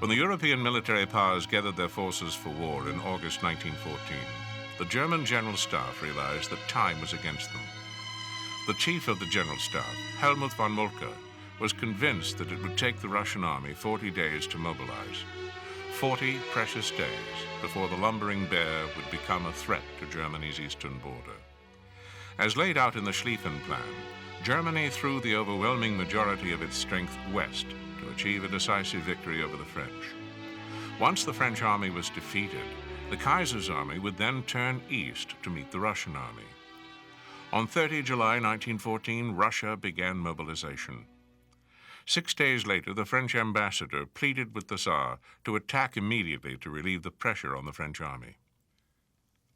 When the European military powers gathered their forces for war in August 1914, the German General Staff realized that time was against them. The chief of the General Staff, Helmuth von Moltke, was convinced that it would take the Russian army 40 days to mobilize. 40 precious days before the lumbering bear would become a threat to Germany's eastern border. As laid out in the Schlieffen Plan, Germany threw the overwhelming majority of its strength west to achieve a decisive victory over the French. Once the French army was defeated, the Kaiser's army would then turn east to meet the Russian army. On 30 July 1914, Russia began mobilization. 6 days later, the French ambassador pleaded with the Tsar to attack immediately to relieve the pressure on the French army.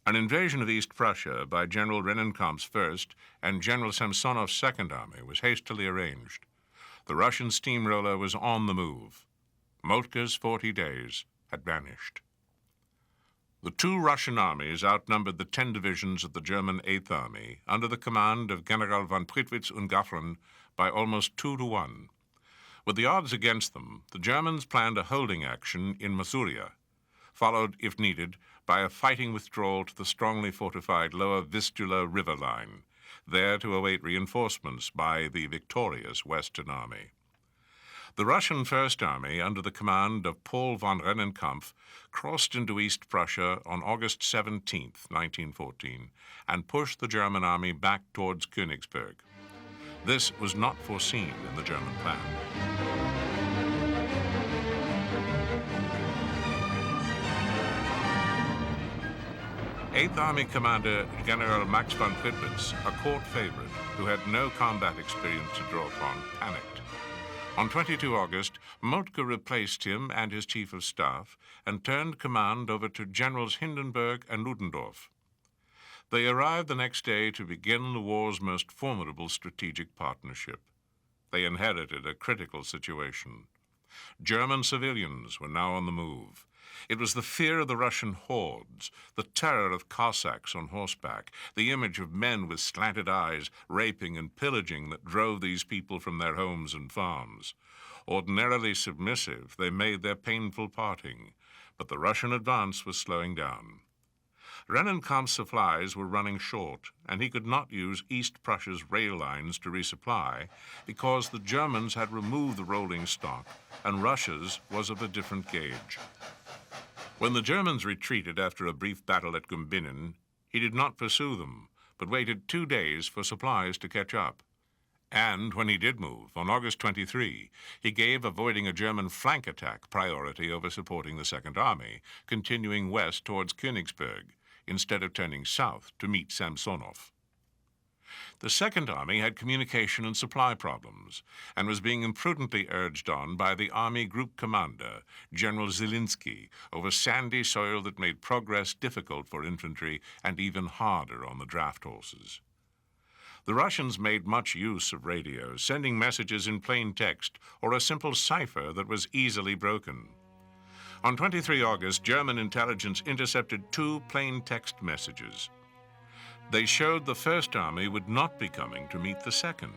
An invasion of East Prussia by General Rennenkampf's First and General Samsonov's Second Army was hastily arranged. The Russian steamroller was on the move. Moltke's 40 days had vanished. The two Russian armies outnumbered the 10 divisions of the German Eighth Army under the command of General von Prittwitz und Gaffron by almost 2-1. With the odds against them, the Germans planned a holding action in Masuria, followed, if needed, by a fighting withdrawal to the strongly fortified Lower Vistula River line, there to await reinforcements by the victorious Western Army. The Russian First Army, under the command of Paul von Rennenkampf, crossed into East Prussia on August 17, 1914, and pushed the German army back towards Königsberg. This was not foreseen in the German plan. Eighth Army Commander General Max von Prittwitz, a court favorite who had no combat experience to draw upon, panicked. On 22 August, Moltke replaced him and his chief of staff and turned command over to Generals Hindenburg and Ludendorff. They arrived the next day to begin the war's most formidable strategic partnership. They inherited a critical situation. German civilians were now on the move. It was the fear of the Russian hordes, the terror of Cossacks on horseback, the image of men with slanted eyes raping and pillaging that drove these people from their homes and farms. Ordinarily submissive, they made their painful parting, but the Russian advance was slowing down. Rennenkampf's supplies were running short, and he could not use East Prussia's rail lines to resupply because the Germans had removed the rolling stock and Russia's was of a different gauge. When the Germans retreated after a brief battle at Gumbinnen, he did not pursue them, but waited 2 days for supplies to catch up. And when he did move, on August 23, he gave avoiding a German flank attack priority over supporting the Second Army, continuing west towards Königsberg, instead of turning south to meet Samsonov. The Second Army had communication and supply problems and was being imprudently urged on by the Army Group Commander, General Zielinski, over sandy soil that made progress difficult for infantry and even harder on the draft horses. The Russians made much use of radios, sending messages in plain text or a simple cipher that was easily broken. On 23 August, German intelligence intercepted 2 plain text messages. They showed the First Army would not be coming to meet the Second.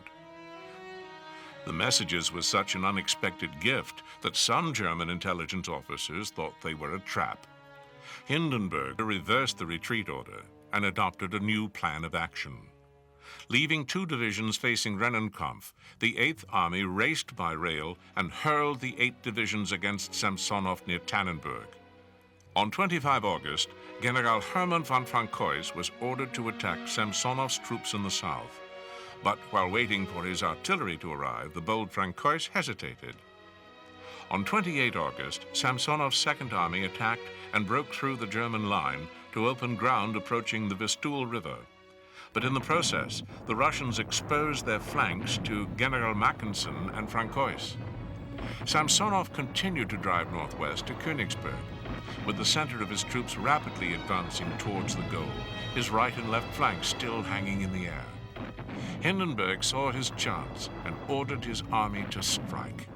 The messages were such an unexpected gift that some German intelligence officers thought they were a trap. Hindenburg reversed the retreat order and adopted a new plan of action. Leaving 2 divisions facing Rennenkampf, the 8th Army raced by rail and hurled the 8 divisions against Samsonov near Tannenberg. On 25 August, General Hermann von Francois was ordered to attack Samsonov's troops in the south. But while waiting for his artillery to arrive, the bold Francois hesitated. On 28 August, Samsonov's Second Army attacked and broke through the German line to open ground approaching the Vistula River. But in the process, the Russians exposed their flanks to General Mackensen and Francois. Samsonov continued to drive northwest to Königsberg, with the center of his troops rapidly advancing towards the goal, his right and left flanks still hanging in the air. Hindenburg saw his chance and ordered his army to strike.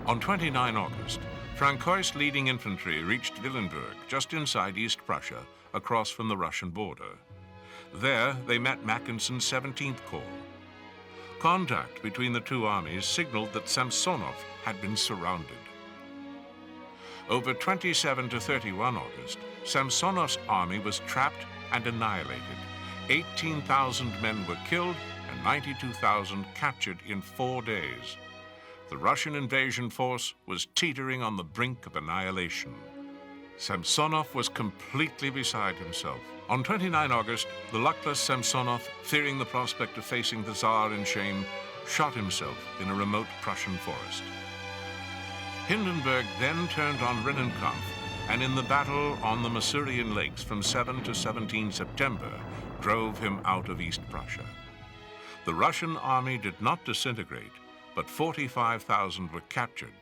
On 29 August, Francois' leading infantry reached Willenburg, just inside East Prussia, across from the Russian border. There, they met Mackensen's 17th Corps. Contact between the 2 armies signaled that Samsonov had been surrounded. Over 27 to 31 August, Samsonov's army was trapped and annihilated. 18,000 men were killed and 92,000 captured in 4 days. The Russian invasion force was teetering on the brink of annihilation. Samsonov was completely beside himself. On 29 August, the luckless Samsonov, fearing the prospect of facing the Tsar in shame, shot himself in a remote Prussian forest. Hindenburg then turned on Rennenkampf, and in the battle on the Masurian Lakes from 7 to 17 September, drove him out of East Prussia. The Russian army did not disintegrate, but 45,000 were captured,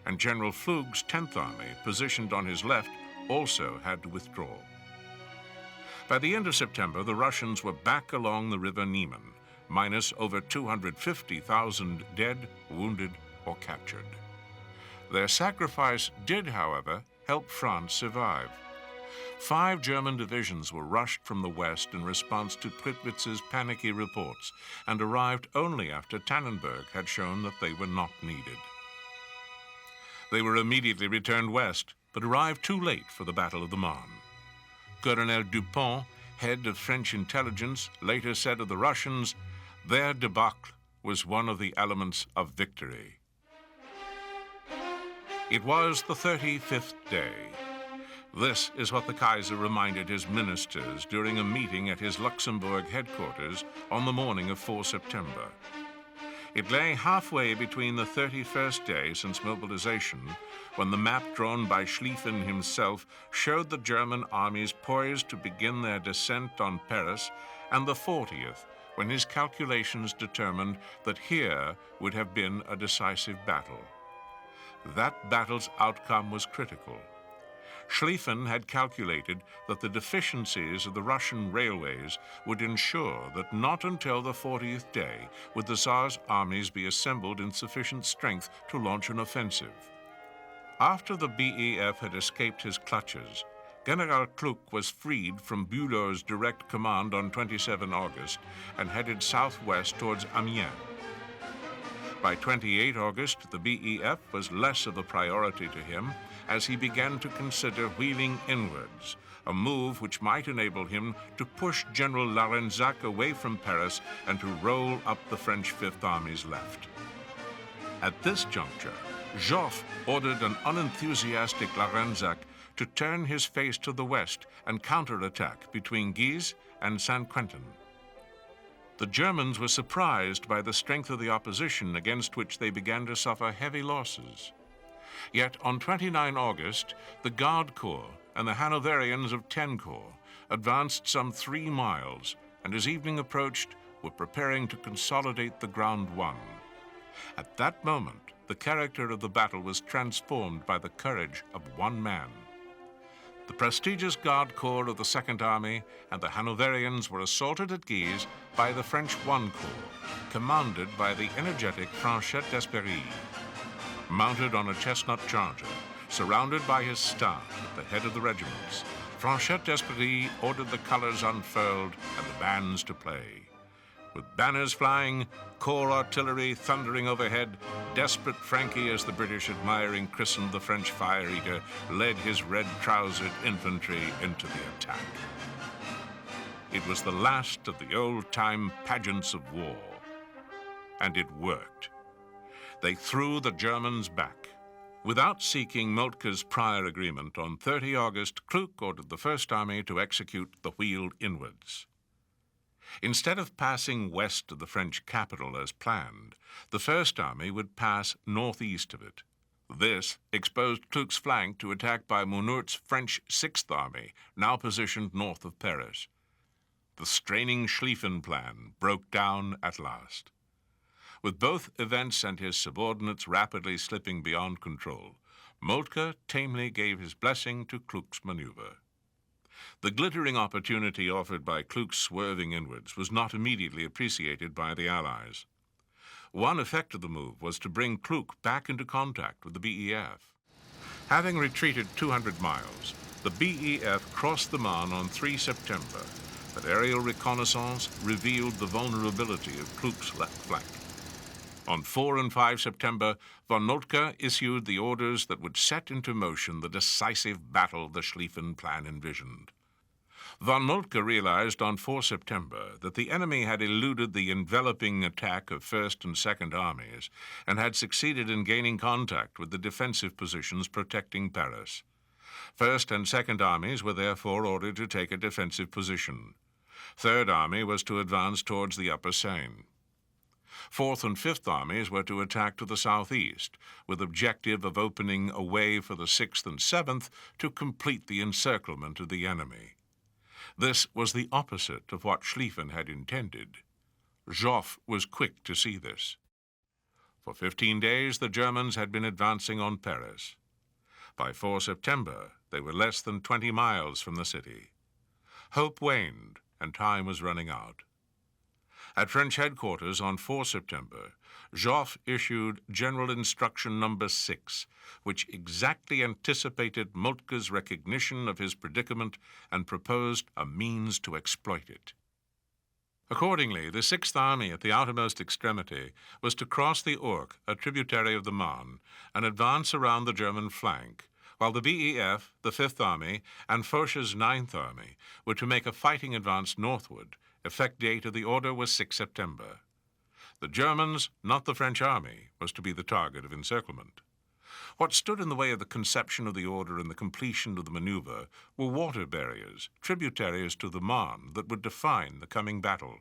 and General Pflug's 10th Army, positioned on his left, also had to withdraw. By the end of September, the Russians were back along the river Niemen, minus over 250,000 dead, wounded, or captured. Their sacrifice did, however, help France survive. 5 German divisions were rushed from the west in response to Prittwitz's panicky reports and arrived only after Tannenberg had shown that they were not needed. They were immediately returned west, but arrived too late for the Battle of the Marne. Colonel Dupont, head of French intelligence, later said of the Russians, "Their debacle was one of the elements of victory." It was the 35th day. This is what the Kaiser reminded his ministers during a meeting at his Luxembourg headquarters on the morning of 4 September. It lay halfway between the 31st day since mobilization, when the map drawn by Schlieffen himself showed the German armies poised to begin their descent on Paris, and the 40th, when his calculations determined that here would have been a decisive battle. That battle's outcome was critical. Schlieffen had calculated that the deficiencies of the Russian railways would ensure that not until the 40th day would the Tsar's armies be assembled in sufficient strength to launch an offensive. After the BEF had escaped his clutches, General Kluck was freed from Bülow's direct command on 27 August and headed southwest towards Amiens. By 28 August, the BEF was less of a priority to him, as he began to consider wheeling inwards, a move which might enable him to push General Larrenzac away from Paris and to roll up the French Fifth Army's left. At this juncture, Joffre ordered an unenthusiastic Larrenzac to turn his face to the west and counterattack between Guise and Saint-Quentin. The Germans were surprised by the strength of the opposition, against which they began to suffer heavy losses. Yet on 29 August, the Guard Corps and the Hanoverians of 10 Corps advanced some 3 miles, and as evening approached, were preparing to consolidate the ground won. At that moment, the character of the battle was transformed by the courage of one man. The prestigious Guard Corps of the Second Army and the Hanoverians were assaulted at Guise by the French One Corps, commanded by the energetic Franchet d'Espery. Mounted on a chestnut charger, surrounded by his staff at the head of the regiments, Franchet d'Espery ordered the colors unfurled and the bands to play. With banners flying, corps artillery thundering overhead, desperate Frankie, as the British admiring christened the French fire eater, led his red-trousered infantry into the attack. It was the last of the old-time pageants of war, and it worked. They threw the Germans back. Without seeking Moltke's prior agreement, on 30 August, Kluck ordered the First Army to execute the wheel inwards. Instead of passing west of the French capital as planned, the First Army would pass northeast of it. This exposed Kluck's flank to attack by Munourt's French Sixth Army, now positioned north of Paris. The straining Schlieffen plan broke down at last. With both events and his subordinates rapidly slipping beyond control, Moltke tamely gave his blessing to Kluck's maneuver. The glittering opportunity offered by Kluck's swerving inwards was not immediately appreciated by the Allies. One effect of the move was to bring Kluck back into contact with the BEF. Having retreated 200 miles, the BEF crossed the Marne on 3 September, but aerial reconnaissance revealed the vulnerability of Kluck's left flank. On 4 and 5 September, von Moltke issued the orders that would set into motion the decisive battle the Schlieffen Plan envisioned. Von Moltke realized on 4 September that the enemy had eluded the enveloping attack of First and Second Armies and had succeeded in gaining contact with the defensive positions protecting Paris. First and Second Armies were therefore ordered to take a defensive position. Third Army was to advance towards the Upper Seine. Fourth and Fifth Armies were to attack to the southeast, with objective of opening a way for the Sixth and Seventh to complete the encirclement of the enemy. This was the opposite of what Schlieffen had intended. Joffre was quick to see this. For 15 days, the Germans had been advancing on Paris. By 4 September, they were less than 20 miles from the city. Hope waned, and time was running out. At French headquarters on 4 September, Joffre issued General Instruction No. 6, which exactly anticipated Moltke's recognition of his predicament and proposed a means to exploit it. Accordingly, the Sixth Army at the outermost extremity was to cross the Ourcq, a tributary of the Marne, and advance around the German flank, while the BEF, the Fifth Army, and Foch's Ninth Army were to make a fighting advance northward. Effect date of the order was 6 September. The Germans, not the French army, was to be the target of encirclement. What stood in the way of the conception of the order and the completion of the maneuver were water barriers, tributaries to the Marne, that would define the coming battle.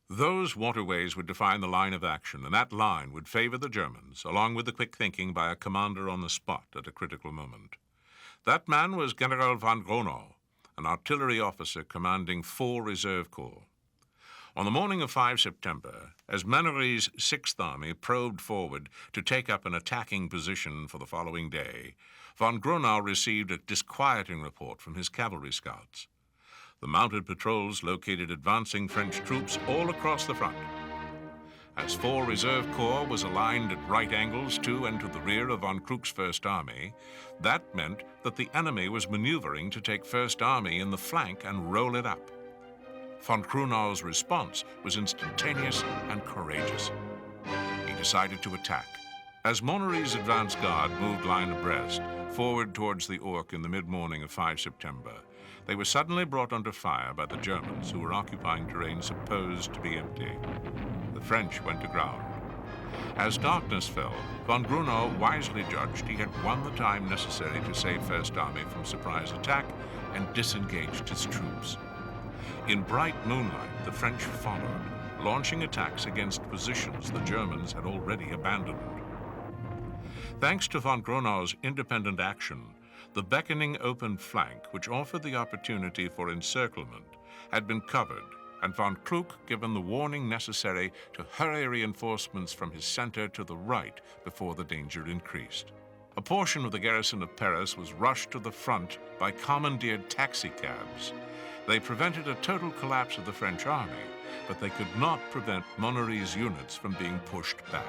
Those waterways would define the line of action, and that line would favor the Germans, along with the quick thinking by a commander on the spot at a critical moment. That man was General von Gronau, an artillery officer commanding 4 reserve corps. On the morning of 5 September, as Manoury's Sixth Army probed forward to take up an attacking position for the following day, von Gronau received a disquieting report from his cavalry scouts. The mounted patrols located advancing French troops all across the front. As 4 reserve corps was aligned at right angles to and to the rear of von Kluck's First Army, that meant that the enemy was maneuvering to take First Army in the flank and roll it up. Von Gronau's response was instantaneous and courageous. He decided to attack. As Manoury's advance guard moved line abreast, forward towards the Ourcq in the mid-morning of 5 September, they were suddenly brought under fire by the Germans, who were occupying terrain supposed to be empty. The French went to ground. As darkness fell, von Gronau wisely judged he had won the time necessary to save First Army from surprise attack and disengaged his troops. In bright moonlight, the French followed, launching attacks against positions the Germans had already abandoned. Thanks to von Gronau's independent action, the beckoning open flank, which offered the opportunity for encirclement, had been covered, and von Kluck given the warning necessary to hurry reinforcements from his center to the right before the danger increased. A portion of the garrison of Paris was rushed to the front by commandeered taxicabs. They prevented a total collapse of the French army, but they could not prevent Manoury's units from being pushed back.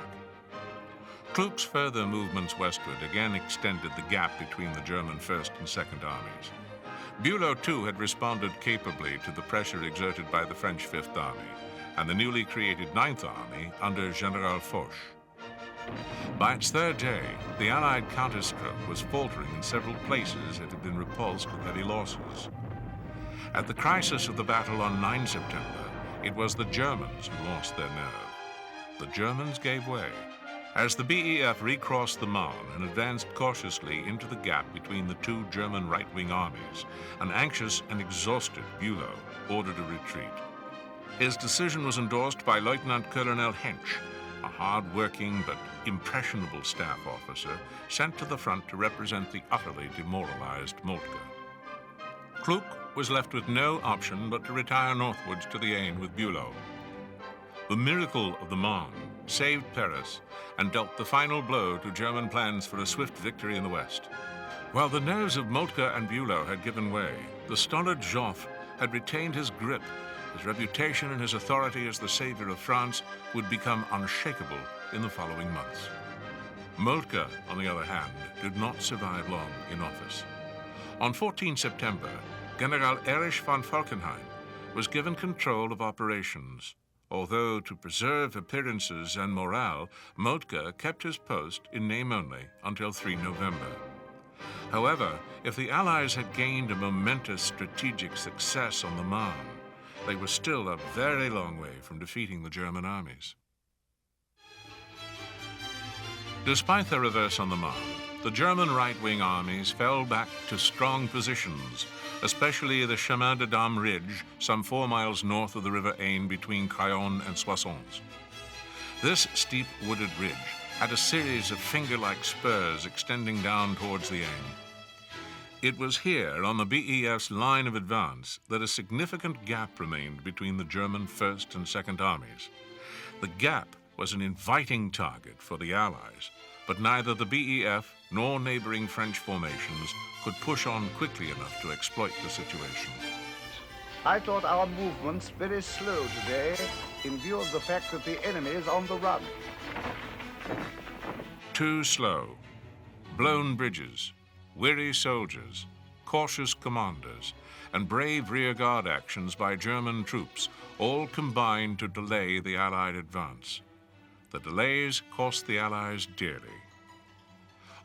Kluck's further movements westward again extended the gap between the German First and Second Armies. Bülow, too, had responded capably to the pressure exerted by the French Fifth Army and the newly created Ninth Army under General Foch. By its third day, the Allied counterstroke was faltering in several places it had been repulsed with heavy losses. At the crisis of the battle on 9 September, it was the Germans who lost their nerve. The Germans gave way. As the BEF recrossed the Marne and advanced cautiously into the gap between the 2 German right-wing armies, an anxious and exhausted Bülow ordered a retreat. His decision was endorsed by Lieutenant Colonel Hensch, a hard-working but impressionable staff officer sent to the front to represent the utterly demoralized Moltke. Kluck was left with no option but to retire northwards to the Aisne with Bülow. The miracle of the Marne saved Paris and dealt the final blow to German plans for a swift victory in the west. While the nerves of Moltke and Bülow had given way, the stolid Joffre had retained his grip. His reputation and his authority as the savior of France would become unshakable in the following months. Moltke, on the other hand, did not survive long in office. On 14 September, General Erich von Falkenhayn was given control of operations. although to preserve appearances and morale, Moltke kept his post in name only until 3 November. However, if the Allies had gained a momentous strategic success on the Marne, they were still a very long way from defeating the German armies. Despite their reverse on the Marne, the German right-wing armies fell back to strong positions, especially the Chemin de Dame ridge, some 4 miles north of the River Aisne between Crayonne and Soissons. This steep wooded ridge had a series of finger-like spurs extending down towards the Aisne. It was here, on the BEF's line of advance, that a significant gap remained between the German First and Second Armies. The gap was an inviting target for the Allies, but neither the BEF nor neighboring French formations could push on quickly enough to exploit the situation. I thought our movements very slow today, in view of the fact that the enemy is on the run. Too slow. Blown bridges, weary soldiers, cautious commanders, and brave rearguard actions by German troops all combined to delay the Allied advance. The delays cost the Allies dearly.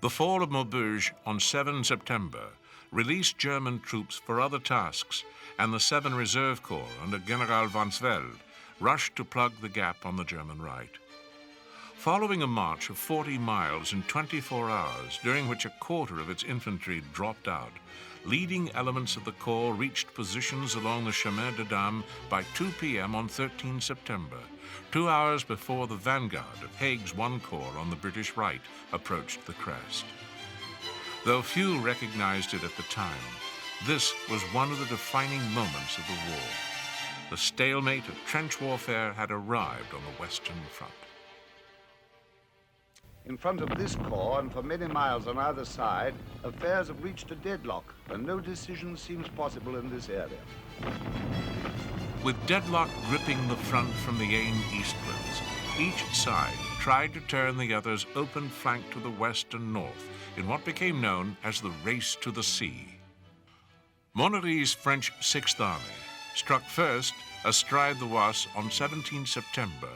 The fall of Maubeuge on 7 September released German troops for other tasks, and the 7 Reserve Corps under General von Sveld rushed to plug the gap on the German right. Following a march of 40 miles in 24 hours, during which a quarter of its infantry dropped out, leading elements of the Corps reached positions along the Chemin de Dame by 2 p.m. on 13 September, 2 hours before the vanguard of Haig's 1 Corps on the British right approached the crest. Though few recognized it at the time, this was one of the defining moments of the war. The stalemate of trench warfare had arrived on the Western Front. In front of this corps, and for many miles on either side, affairs have reached a deadlock, and no decision seems possible in this area. With deadlock gripping the front from the Aisne eastwards, each side tried to turn the other's open flank to the west and north in what became known as the Race to the Sea. Monnery's French Sixth Army struck first astride the Oise on 17 September,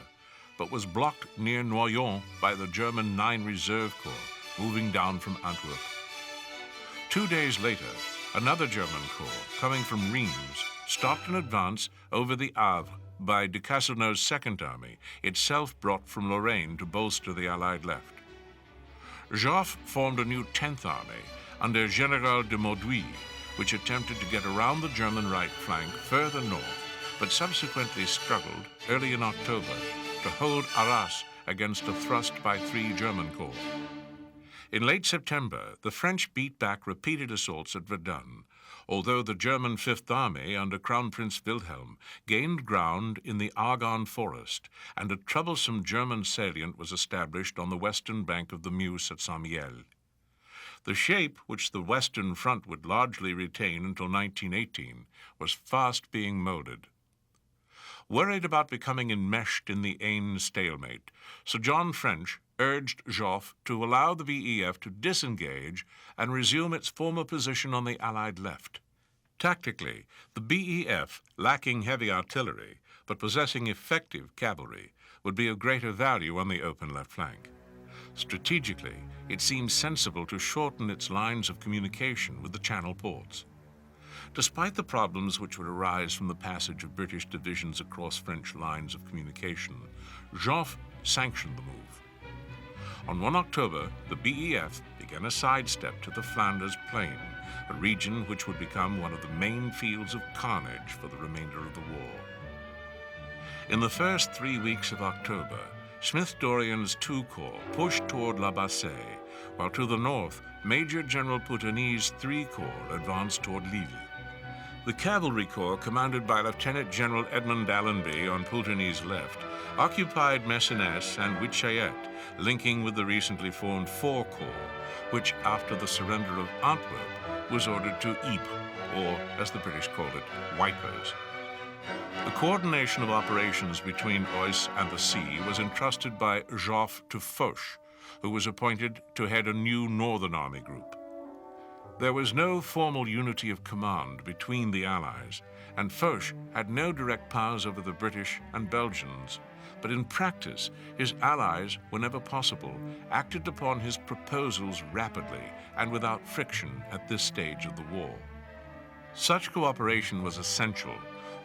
but was blocked near Noyon by the German 9 Reserve Corps moving down from Antwerp. 2 days later, another German corps coming from Reims stopped an advance over the Havre by de Castelnau's Second Army, itself brought from Lorraine to bolster the Allied left. Joffre formed a new 10th Army under General de Mauduit, which attempted to get around the German right flank further north, but subsequently struggled early in October to hold Arras against a thrust by 3 German corps. In late September, the French beat back repeated assaults at Verdun, although the German Fifth Army under Crown Prince Wilhelm gained ground in the Argonne Forest, and a troublesome German salient was established on the western bank of the Meuse at Saint-Mihiel. The shape which the Western Front would largely retain until 1918 was fast being molded. Worried about becoming enmeshed in the Aisne stalemate, Sir John French urged Joffre to allow the BEF to disengage and resume its former position on the Allied left. Tactically, the BEF, lacking heavy artillery but possessing effective cavalry, would be of greater value on the open left flank. Strategically, it seemed sensible to shorten its lines of communication with the Channel ports. Despite the problems which would arise from the passage of British divisions across French lines of communication, Joffre sanctioned the move. On 1 October, the BEF began a sidestep to the Flanders Plain, a region which would become one of the main fields of carnage for the remainder of the war. In the first 3 weeks of October, Smith-Dorrien's 2 Corps pushed toward La Bassée, while to the north, Major General Pouteney's 3 Corps advanced toward Lille. The Cavalry Corps, commanded by Lieutenant General Edmund Allenby on Pouteney's left, occupied Messines and Whichayette, linking with the recently formed 4 Corps, which, after the surrender of Antwerp, was ordered to Ypres, or, as the British called it, Ypres. The coordination of operations between Oise and the sea was entrusted by Joffre to Foch, who was appointed to head a new Northern Army group. There was no formal unity of command between the Allies, and Foch had no direct powers over the British and Belgians. But in practice, his allies, whenever possible, acted upon his proposals rapidly and without friction at this stage of the war. Such cooperation was essential,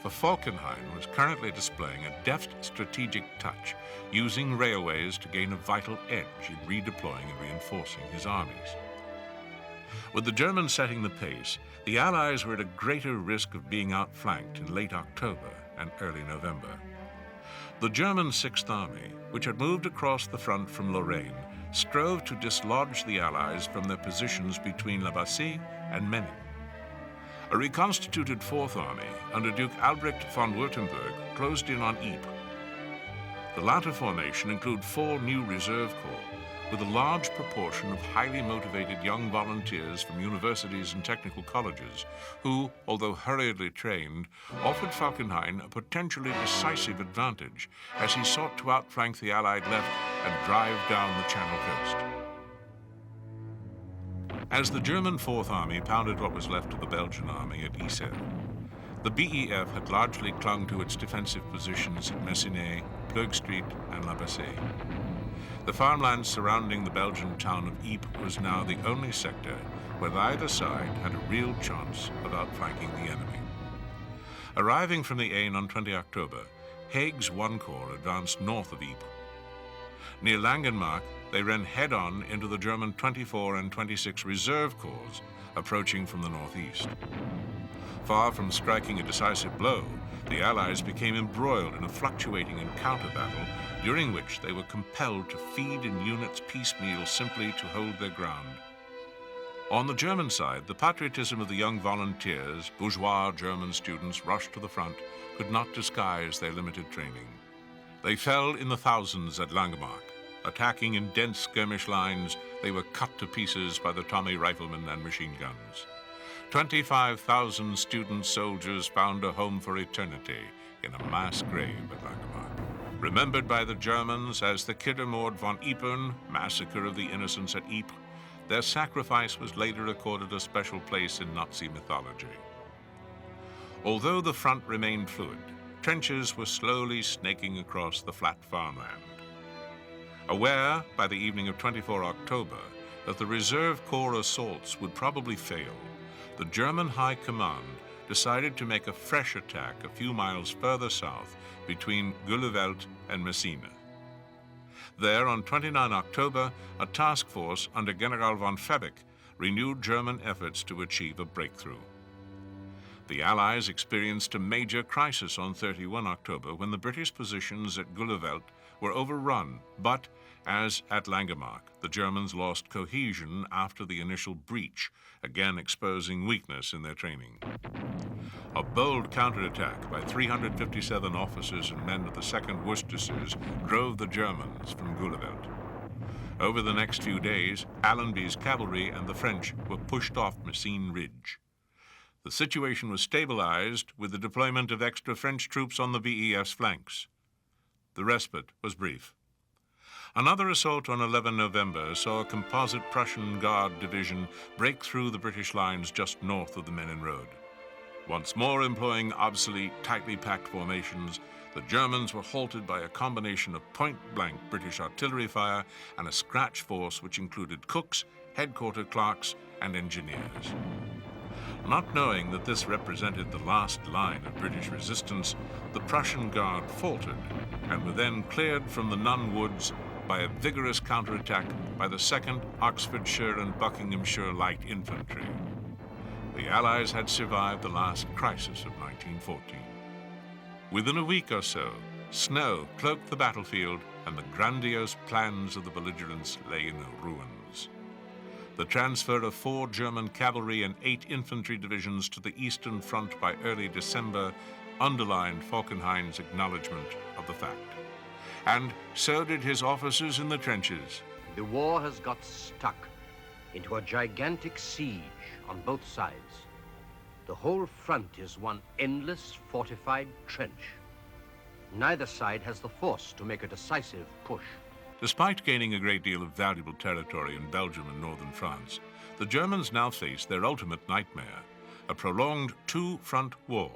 for Falkenhayn was currently displaying a deft strategic touch, using railways to gain a vital edge in redeploying and reinforcing his armies. With the Germans setting the pace, the Allies were at a greater risk of being outflanked in late October and early November. The German Sixth Army, which had moved across the front from Lorraine, strove to dislodge the Allies from their positions between La Bassée and Menin. A reconstituted Fourth Army under Duke Albrecht von Württemberg closed in on Ypres. The latter formation included 4 new reserve corps, with a large proportion of highly motivated young volunteers from universities and technical colleges who, although hurriedly trained, offered Falkenhayn a potentially decisive advantage as he sought to outflank the Allied left and drive down the Channel coast. As the German Fourth Army pounded what was left of the Belgian army at Ypres, the BEF had largely clung to its defensive positions at Messines, Plug Street, and La Bassée. The farmland surrounding the Belgian town of Ypres was now the only sector where either side had a real chance of outflanking the enemy. Arriving from the Aisne on 20 October, Haig's 1 Corps advanced north of Ypres. Near Langenmark, they ran head-on into the German 24 and 26 Reserve Corps, approaching from the northeast. Far from striking a decisive blow, the Allies became embroiled in a fluctuating encounter battle, during which they were compelled to feed in units piecemeal simply to hold their ground. On the German side, the patriotism of the young volunteers, bourgeois German students rushed to the front, could not disguise their limited training. They fell in the thousands at Langemark. Attacking in dense skirmish lines, they were cut to pieces by the Tommy riflemen and machine guns. 25,000 student soldiers found a home for eternity in a mass grave at Langemark. Remembered by the Germans as the Kindermord von Ypern, massacre of the innocents at Ypres, their sacrifice was later accorded a special place in Nazi mythology. Although the front remained fluid, trenches were slowly snaking across the flat farmland. Aware, by the evening of 24 October, that the Reserve Corps assaults would probably fail, the German High Command decided to make a fresh attack a few miles further south between Gülleveld and Messines. There, on 29 October, a task force under General von Fabek renewed German efforts to achieve a breakthrough. The Allies experienced a major crisis on 31 October when the British positions at Gülleveld were overrun, but, as at Langemark, the Germans lost cohesion after the initial breach, again exposing weakness in their training. A bold counterattack by 357 officers and men of the 2nd Worcestershires drove the Germans from Gülleveld. Over the next few days, Allenby's cavalry and the French were pushed off Messines Ridge. The situation was stabilized with the deployment of extra French troops on the BEF's flanks. The respite was brief. Another assault on 11 November saw a composite Prussian Guard division break through the British lines just north of the Menin Road. Once more employing obsolete, tightly packed formations, the Germans were halted by a combination of point-blank British artillery fire and a scratch force which included cooks, headquarter clerks, and engineers. Not knowing that this represented the last line of British resistance, the Prussian Guard faltered and were then cleared from the Nun Woods by a vigorous counterattack by the 2nd Oxfordshire and Buckinghamshire Light Infantry. The Allies had survived the last crisis of 1914. Within a week or so, snow cloaked the battlefield and the grandiose plans of the belligerents lay in ruins. The transfer of 4 German cavalry and 8 infantry divisions to the Eastern Front by early December underlined Falkenhayn's acknowledgement of the fact. And so did his officers in the trenches. The war has got stuck into a gigantic siege on both sides. The whole front is one endless fortified trench. Neither side has the force to make a decisive push. Despite gaining a great deal of valuable territory in Belgium and northern France, the Germans now faced their ultimate nightmare, a prolonged two-front war,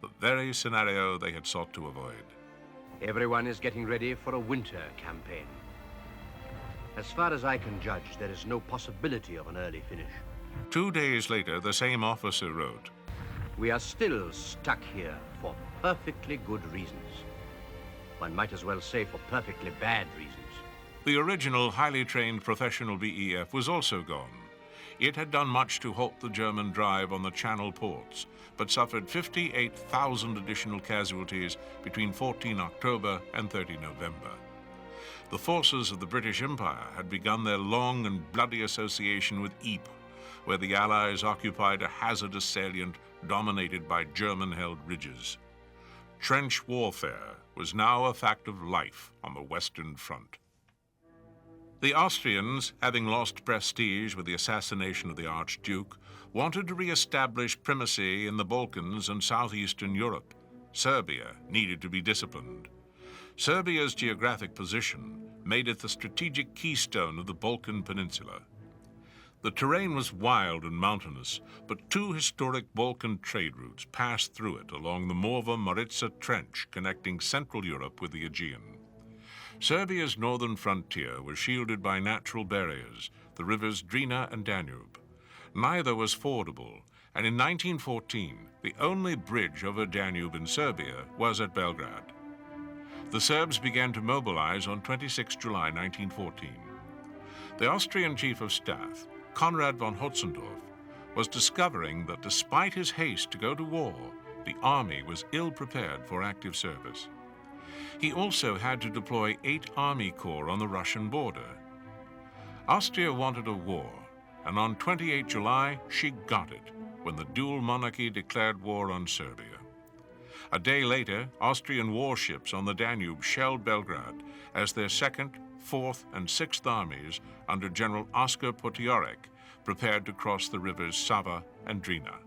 the very scenario they had sought to avoid. Everyone is getting ready for a winter campaign. As far as I can judge, there is no possibility of an early finish. 2 days later, the same officer wrote, We are still stuck here for perfectly good reasons. One might as well say for perfectly bad reasons. The original highly trained professional VEF was also gone. It had done much to halt the German drive on the Channel ports, but suffered 58,000 additional casualties between 14 October and 30 November. The forces of the British Empire had begun their long and bloody association with Ypres, where the Allies occupied a hazardous salient dominated by German-held ridges. Trench warfare was now a fact of life on the Western Front. The Austrians, having lost prestige with the assassination of the Archduke, wanted to re-establish primacy in the Balkans and southeastern Europe. Serbia needed to be disciplined. Serbia's geographic position made it the strategic keystone of the Balkan Peninsula. The terrain was wild and mountainous, but two historic Balkan trade routes passed through it along the Morva-Maritsa Trench connecting Central Europe with the Aegean. Serbia's northern frontier was shielded by natural barriers, the rivers Drina and Danube. Neither was fordable, and in 1914, the only bridge over Danube in Serbia was at Belgrade. The Serbs began to mobilize on 26 July 1914. The Austrian Chief of Staff, Konrad von Hotzendorf, was discovering that despite his haste to go to war, the army was ill-prepared for active service. He also had to deploy 8 army corps on the Russian border. Austria wanted a war, and on 28 July, she got it when the dual monarchy declared war on Serbia. A day later, Austrian warships on the Danube shelled Belgrade as their 2nd, 4th, and 6th armies under General Oskar Potiorek prepared to cross the rivers Sava and Drina.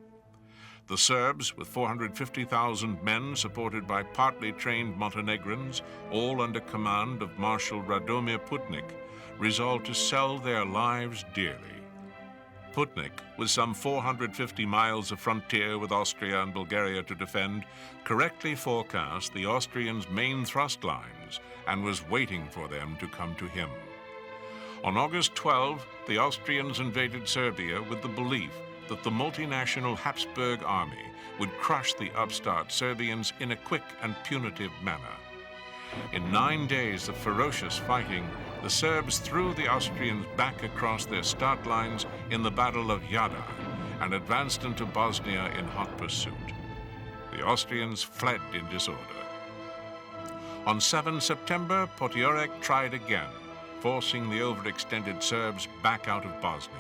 The Serbs, with 450,000 men supported by partly trained Montenegrins, all under command of Marshal Radomir Putnik, resolved to sell their lives dearly. Putnik, with some 450 miles of frontier with Austria and Bulgaria to defend, correctly forecast the Austrians' main thrust lines and was waiting for them to come to him. On August 12, the Austrians invaded Serbia with the belief that the multinational Habsburg army would crush the upstart Serbians in a quick and punitive manner. In 9 days of ferocious fighting, the Serbs threw the Austrians back across their start lines in the Battle of Ypres and advanced into Bosnia in hot pursuit. The Austrians fled in disorder. On 7 September, Potiorek tried again, forcing the overextended Serbs back out of Bosnia.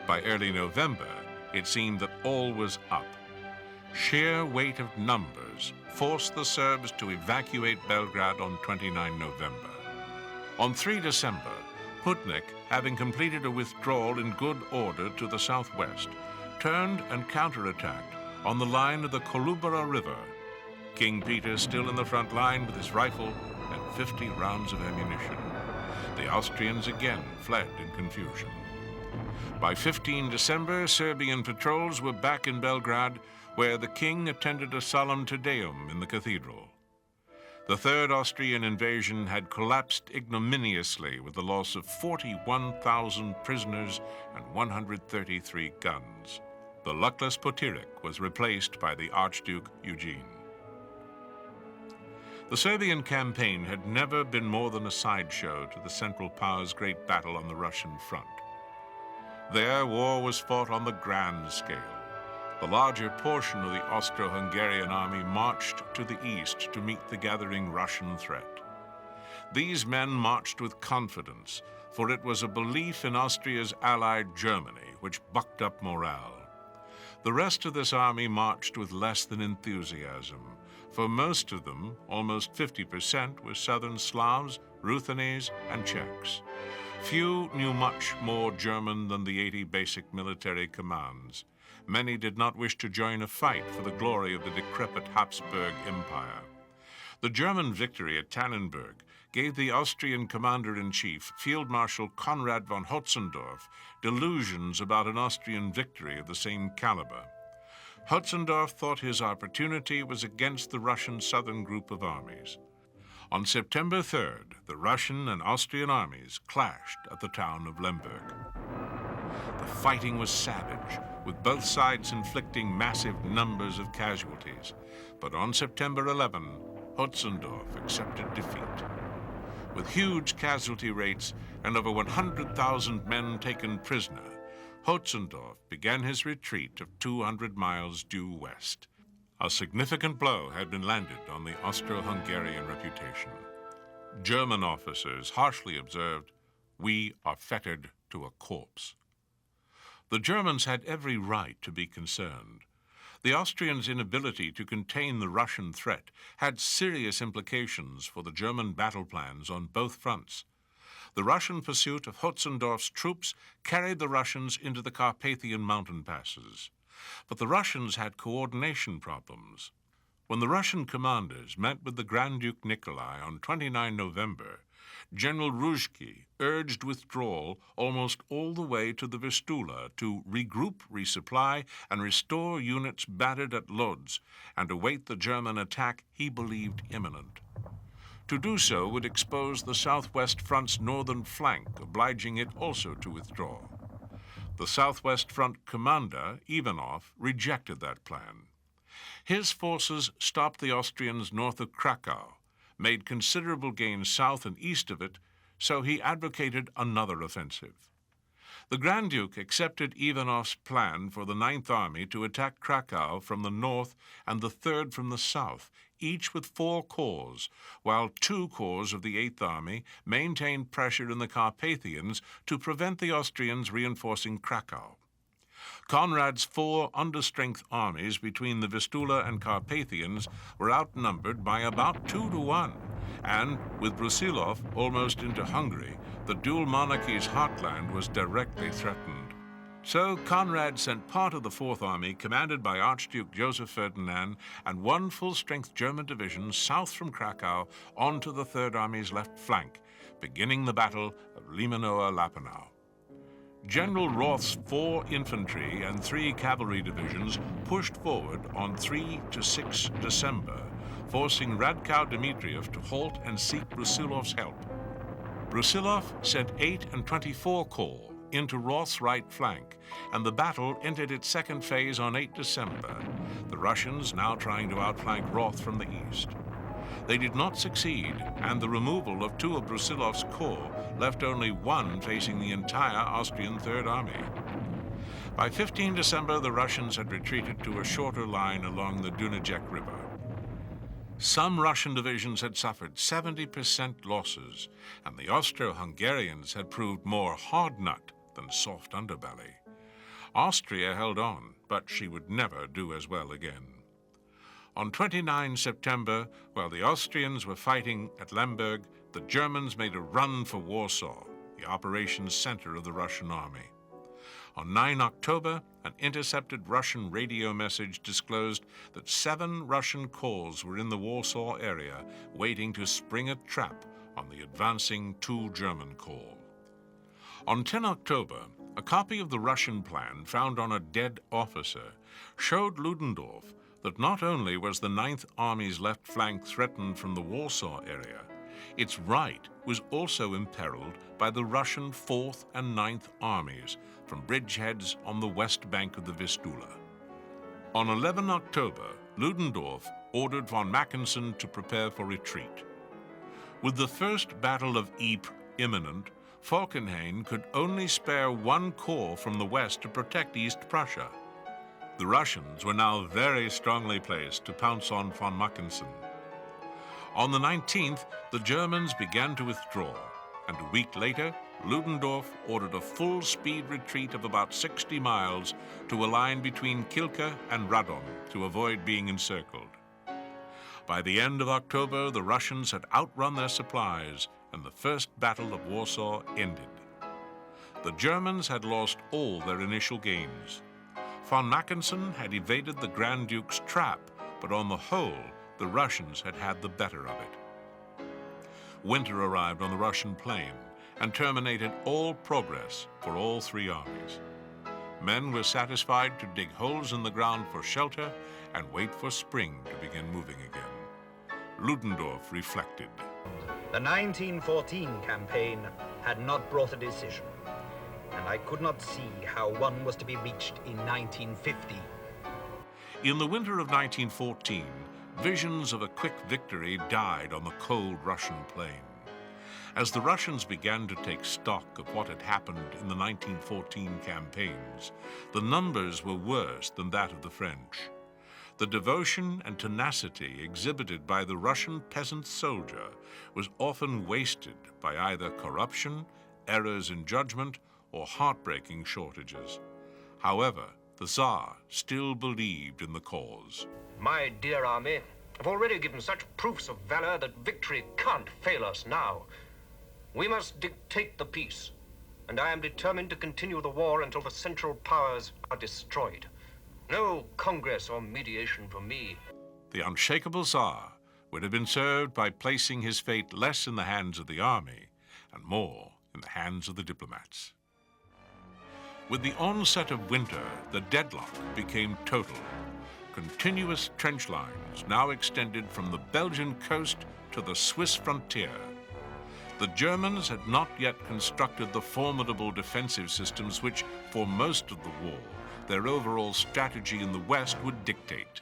By early November, it seemed that all was up. Sheer weight of numbers forced the Serbs to evacuate Belgrade on 29 November. On 3 December, Putnik, having completed a withdrawal in good order to the southwest, turned and counterattacked on the line of the Kolubara River. King Peter still in the front line with his rifle and 50 rounds of ammunition. The Austrians again fled in confusion. By 15 December, Serbian patrols were back in Belgrade, where the king attended a solemn Te Deum in the cathedral. The Third Austrian invasion had collapsed ignominiously with the loss of 41,000 prisoners and 133 guns. The luckless Potiorek was replaced by the Archduke Eugene. The Serbian campaign had never been more than a sideshow to the Central Powers' great battle on the Russian front. There, war was fought on the grand scale. The larger portion of the Austro-Hungarian army marched to the east to meet the gathering Russian threat. These men marched with confidence, for it was a belief in Austria's ally Germany which bucked up morale. The rest of this army marched with less than enthusiasm. For most of them, almost 50%, were Southern Slavs, Ruthenes, and Czechs. Few knew much more German than the 80 basic military commands. Many did not wish to join a fight for the glory of the decrepit Habsburg Empire. The German victory at Tannenberg gave the Austrian commander-in-chief, Field Marshal Konrad von Hötzendorf, delusions about an Austrian victory of the same caliber. Hötzendorf thought his opportunity was against the Russian southern group of armies. On September 3rd, the Russian and Austrian armies clashed at the town of Lemberg. The fighting was savage, with both sides inflicting massive numbers of casualties. But on September 11, Hötzendorf accepted defeat. With huge casualty rates and over 100,000 men taken prisoner, Hötzendorf began his retreat of 200 miles due west. A significant blow had been landed on the Austro-Hungarian reputation. German officers harshly observed, "We are fettered to a corpse." The Germans had every right to be concerned. The Austrians' inability to contain the Russian threat had serious implications for the German battle plans on both fronts. The Russian pursuit of Hötzendorf's troops carried the Russians into the Carpathian mountain passes. But the Russians had coordination problems. When the Russian commanders met with the Grand Duke Nikolai on 29 November, General Ruzhki urged withdrawal almost all the way to the Vistula to regroup, resupply, and restore units battered at Lodz and await the German attack he believed imminent. To do so would expose the Southwest Front's northern flank, obliging it also to withdraw. The Southwest Front commander, Ivanov, rejected that plan. His forces stopped the Austrians north of Krakow, made considerable gains south and east of it, so he advocated another offensive. The Grand Duke accepted Ivanov's plan for the Ninth Army to attack Krakow from the north and the Third from the south, each with 4 corps, while 2 corps of the Eighth Army maintained pressure in the Carpathians to prevent the Austrians reinforcing Krakow. Conrad's 4 understrength armies between the Vistula and Carpathians were outnumbered by about 2 to 1, and with Brusilov almost into Hungary, the dual monarchy's heartland was directly threatened. So Conrad sent part of the Fourth Army, commanded by Archduke Joseph Ferdinand, and 1 full-strength German division south from Krakow onto the Third Army's left flank, beginning the Battle of Liemenow-Lappenau. General Roth's 4 infantry and 3 cavalry divisions pushed forward on 3 to 6 December, forcing Radkow Dmitriev to halt and seek Brusilov's help. Brusilov sent 8 and 24 Corps into Roth's right flank, and the battle entered its second phase on 8 December, the Russians now trying to outflank Roth from the east. They did not succeed, and the removal of 2 of Brusilov's corps left only 1 facing the entire Austrian Third Army. By 15 December, the Russians had retreated to a shorter line along the Dunajec River. Some Russian divisions had suffered 70% losses, and the Austro-Hungarians had proved more hard nut than soft underbelly. Austria held on, but she would never do as well again. On 29 September, while the Austrians were fighting at Lemberg, the Germans made a run for Warsaw, the operations center of the Russian army. On 9 October, an intercepted Russian radio message disclosed that 7 Russian corps were in the Warsaw area, waiting to spring a trap on the advancing 2 German corps. On 10 October, a copy of the Russian plan found on a dead officer showed Ludendorff that not only was the Ninth Army's left flank threatened from the Warsaw area, its right was also imperiled by the Russian Fourth and Ninth Armies from bridgeheads on the west bank of the Vistula. On 11 October, Ludendorff ordered von Mackensen to prepare for retreat. With the First Battle of Ypres imminent, Falkenhayn could only spare 1 corps from the west to protect East Prussia. The Russians were now very strongly placed to pounce on von Mackensen. On the 19th, the Germans began to withdraw, and a week later, Ludendorff ordered a full-speed retreat of about 60 miles to a line between Kilke and Radom to avoid being encircled. By the end of October, the Russians had outrun their supplies, and the First Battle of Warsaw ended. The Germans had lost all their initial gains. Von Mackensen had evaded the Grand Duke's trap, but on the whole, the Russians had had the better of it. Winter arrived on the Russian plain and terminated all progress for all three armies. Men were satisfied to dig holes in the ground for shelter and wait for spring to begin moving again. Ludendorff reflected. The 1914 campaign had not brought a decision, and I could not see how one was to be reached in 1950. In the winter of 1914, visions of a quick victory died on the cold Russian plain. As the Russians began to take stock of what had happened in the 1914 campaigns, the numbers were worse than that of the French. The devotion and tenacity exhibited by the Russian peasant soldier was often wasted by either corruption, errors in judgment, or heartbreaking shortages. However, the Tsar still believed in the cause. My dear army have already given such proofs of valor that victory can't fail us now. We must dictate the peace, and I am determined to continue the war until the Central Powers are destroyed. No Congress or mediation for me. The unshakable Tsar would have been served by placing his fate less in the hands of the army and more in the hands of the diplomats. With the onset of winter, the deadlock became total. Continuous trench lines now extended from the Belgian coast to the Swiss frontier. The Germans had not yet constructed the formidable defensive systems which, for most of the war, their overall strategy in the West would dictate.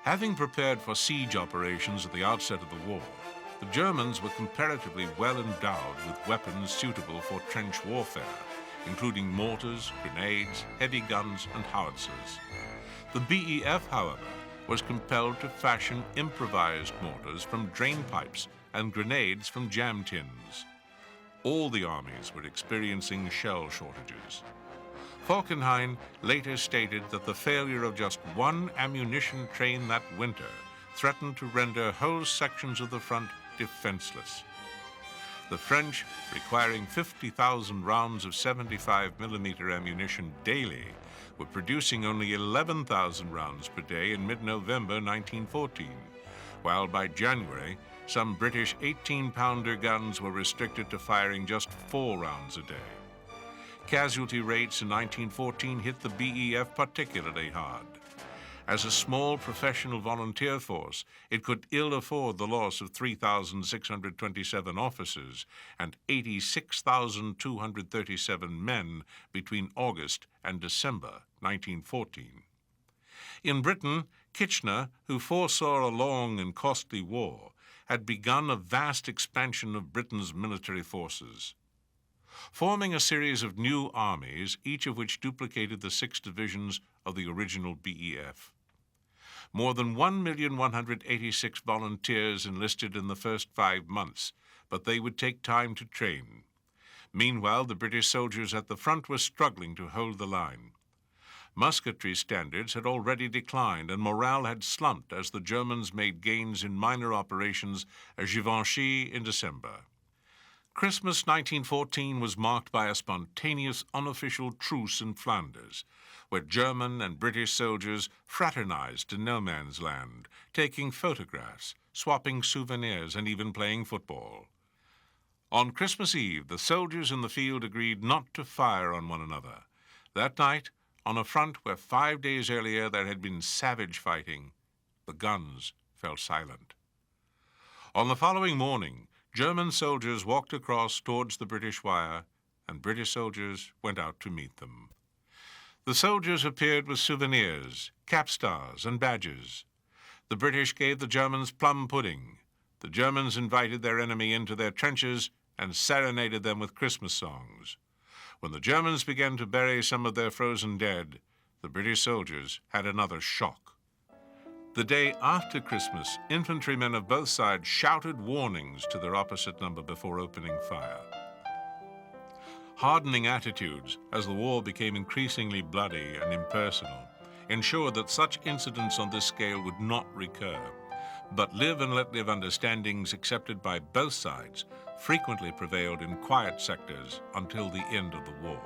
Having prepared for siege operations at the outset of the war, the Germans were comparatively well endowed with weapons suitable for trench warfare, including mortars, grenades, heavy guns, and howitzers. The BEF, however, was compelled to fashion improvised mortars from drain pipes and grenades from jam tins. All the armies were experiencing shell shortages. Falkenhayn later stated that the failure of just one ammunition train that winter threatened to render whole sections of the front defenseless. The French, requiring 50,000 rounds of 75mm ammunition daily, were producing only 11,000 rounds per day in mid-November 1914, while by January, some British 18-pounder guns were restricted to firing just 4 rounds a day. Casualty rates in 1914 hit the BEF particularly hard. As a small professional volunteer force, it could ill afford the loss of 3,627 officers and 86,237 men between August and December 1914. In Britain, Kitchener, who foresaw a long and costly war, had begun a vast expansion of Britain's military forces. Forming a series of new armies, each of which duplicated the 6 divisions of the original BEF. More than 1,186,000 volunteers enlisted in the first 5 months, but they would take time to train. Meanwhile, the British soldiers at the front were struggling to hold the line. Musketry standards had already declined and morale had slumped as the Germans made gains in minor operations at Givenchy in December. Christmas 1914 was marked by a spontaneous unofficial truce in Flanders, where German and British soldiers fraternized in no man's land, taking photographs, swapping souvenirs, and even playing football. On Christmas Eve, the soldiers in the field agreed not to fire on one another. That night, on a front where 5 days earlier there had been savage fighting, the guns fell silent. On the following morning, German soldiers walked across towards the British wire, and British soldiers went out to meet them. The soldiers appeared with souvenirs, capstars, and badges. The British gave the Germans plum pudding. The Germans invited their enemy into their trenches and serenaded them with Christmas songs. When the Germans began to bury some of their frozen dead, the British soldiers had another shock. The day after Christmas, infantrymen of both sides shouted warnings to their opposite number before opening fire. Hardening attitudes, as the war became increasingly bloody and impersonal, ensured that such incidents on this scale would not recur, but live and let live understandings accepted by both sides frequently prevailed in quiet sectors until the end of the war.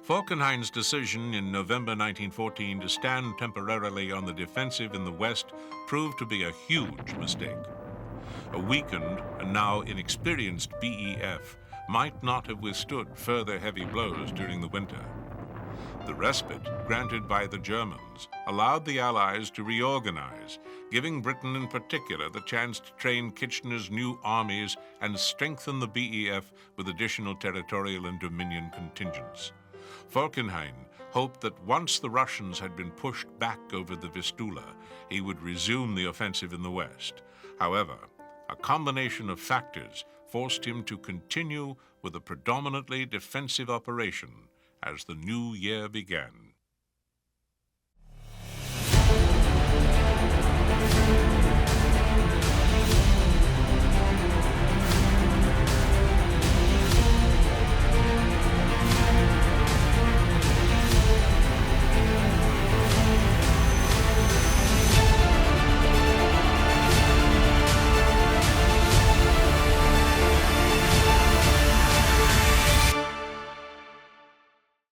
Falkenhayn's decision in November 1914 to stand temporarily on the defensive in the West proved to be a huge mistake. A weakened and now inexperienced BEF might not have withstood further heavy blows during the winter. The respite granted by the Germans allowed the Allies to reorganize, giving Britain in particular the chance to train Kitchener's new armies and strengthen the BEF with additional territorial and Dominion contingents. Falkenhayn hoped that once the Russians had been pushed back over the Vistula, he would resume the offensive in the West. However, a combination of factors forced him to continue with a predominantly defensive operation as the new year began.